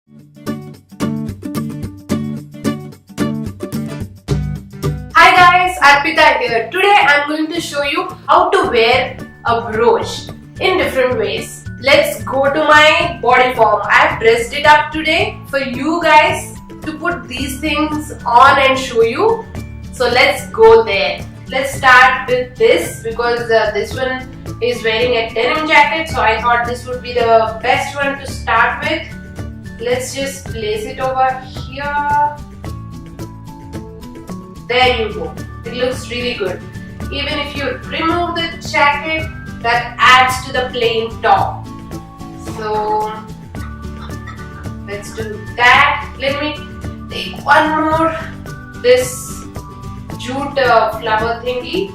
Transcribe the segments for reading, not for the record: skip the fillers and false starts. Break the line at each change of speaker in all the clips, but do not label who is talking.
Hi guys, Arpitha here. Today I'm going to show you how to wear a brooch in different ways. Let's go to my body form. I've dressed it up today for you guys to put these things on and show you. So let's go there. Let's start with this because this one is wearing a denim jacket, so I thought this would be the best one to start with. Let's just place it over here. There you go. It looks really good. Even if you remove the jacket, that adds to the plain top. So let's do that. Let me take one more. This jute flower thingy.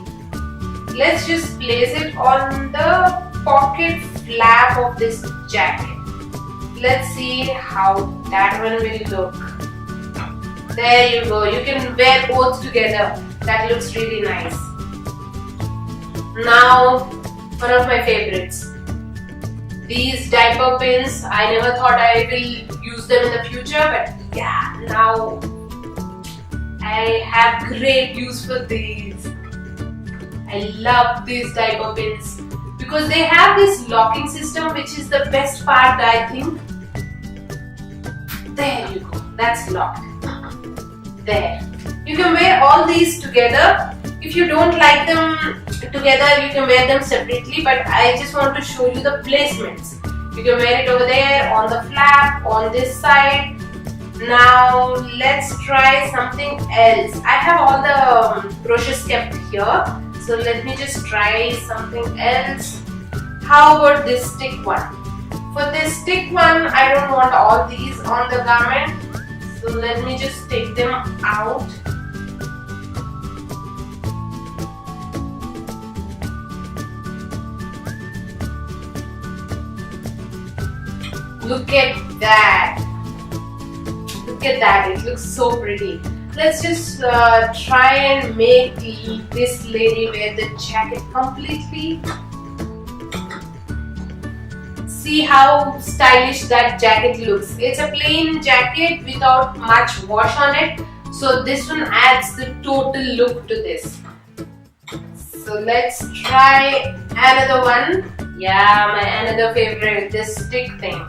Let's just place it on the pocket flap of this jacket. Let's see how that one will look. There you go. You can wear both together. That looks really nice. Now, one of my favorites. These diaper pins. I never thought I will use them in the future, but yeah, now I have great use for these. I love these diaper pins because they have this locking system, which is the best part, I think. There you go. That's locked. There. You can wear all these together. If you don't like them together, you can wear them separately, but I just want to show you the placements. You can wear it over there, on the flap, on this side. Now let's try something else. I have all the brooches kept here, so let me just try something else. How about this stick one? For this stick one, I don't want all these on the garment, so let me just take them out. Look at that. Look at that. It looks so pretty. Let's just try and make this lady wear the jacket completely. See how stylish that jacket looks. It's a plain jacket without much wash on it. So this one adds the total look to this. So let's try another one. Yeah, my another favorite, this stick thing.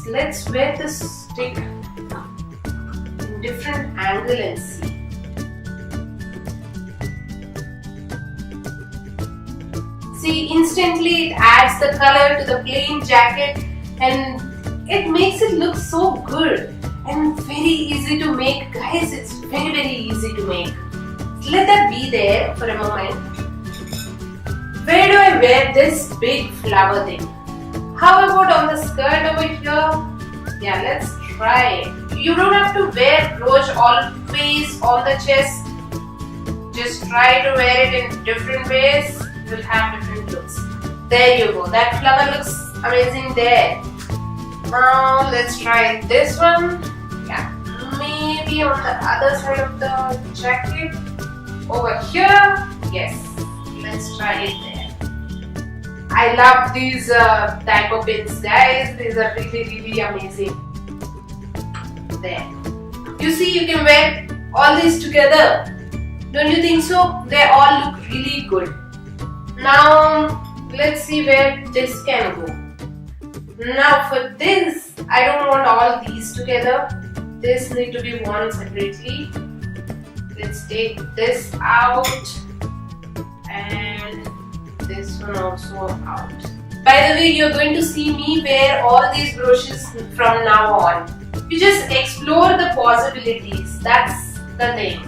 So let's wear the stick in different angle and see. See, instantly it adds the color to the plain jacket and it makes it look so good and very easy to make. Guys, it's very easy to make. So let that be there for a moment. Where do I wear this big flower thing? How about on the skirt over here? Yeah, let's try it. You don't have to wear brooch always on the chest. Just try to wear it in different ways. Will have different looks. There you go. That flower looks amazing there. Now let's try this one. Yeah, maybe on the other side of the jacket. Over here. Yes. Let's try it there. I love these diaper pins, guys. These are really amazing. There. You see, you can wear all these together. Don't you think so? They all look really good. Now let's see where this can go. Now for this, I don't want all these together. This need to be worn separately. Let's take this out and this one also out. By the way, you're going to see me wear all these brooches from now on. You just explore the possibilities. That's the thing.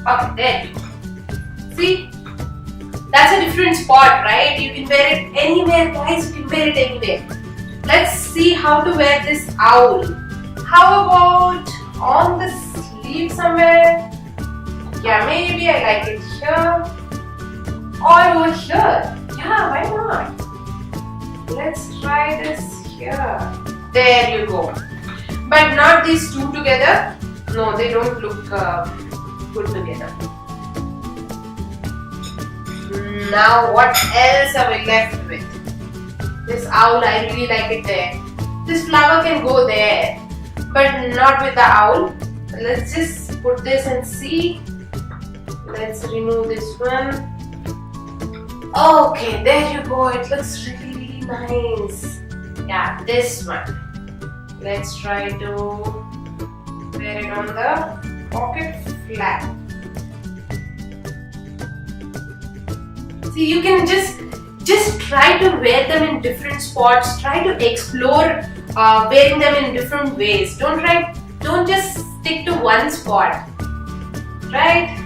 Okay, there you go. See? That's a different spot, right? You can wear it anywhere, guys. You can wear it anywhere. Let's see how to wear this owl. How about on the sleeve somewhere? Yeah, maybe I like it here or over here. Yeah, why not? Let's try this here. There you go. But not these two together. No, they don't look good together. Now what else are we left with? This owl, I really like it there. This flower can go there, but not with the owl. Let's just put this and see. Let's remove this one. Okay, there you go. It looks really nice. Yeah, this one. Let's try to wear it on the pocket flap. See, you can just try to wear them in different spots. Try to explore wearing them in different ways. Don't just stick to one spot. Right?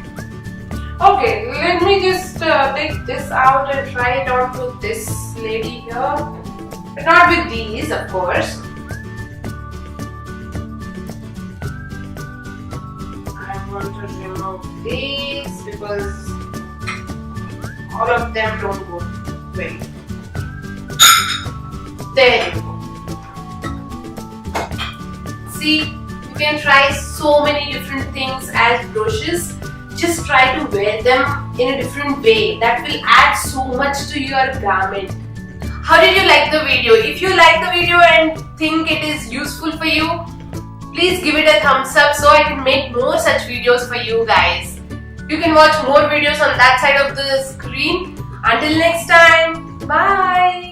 Okay, let me just take this out and try it on to this lady here. But not with these, of course. I want to remove these because all of them don't go well. There you go. See, you can try so many different things as brooches. Just try to wear them in a different way. That will add so much to your garment. How did you like the video? If you like the video and think it is useful for you, please give it a thumbs up so I can make more such videos for you guys. You can watch more videos on that side of the screen. Until next time, bye.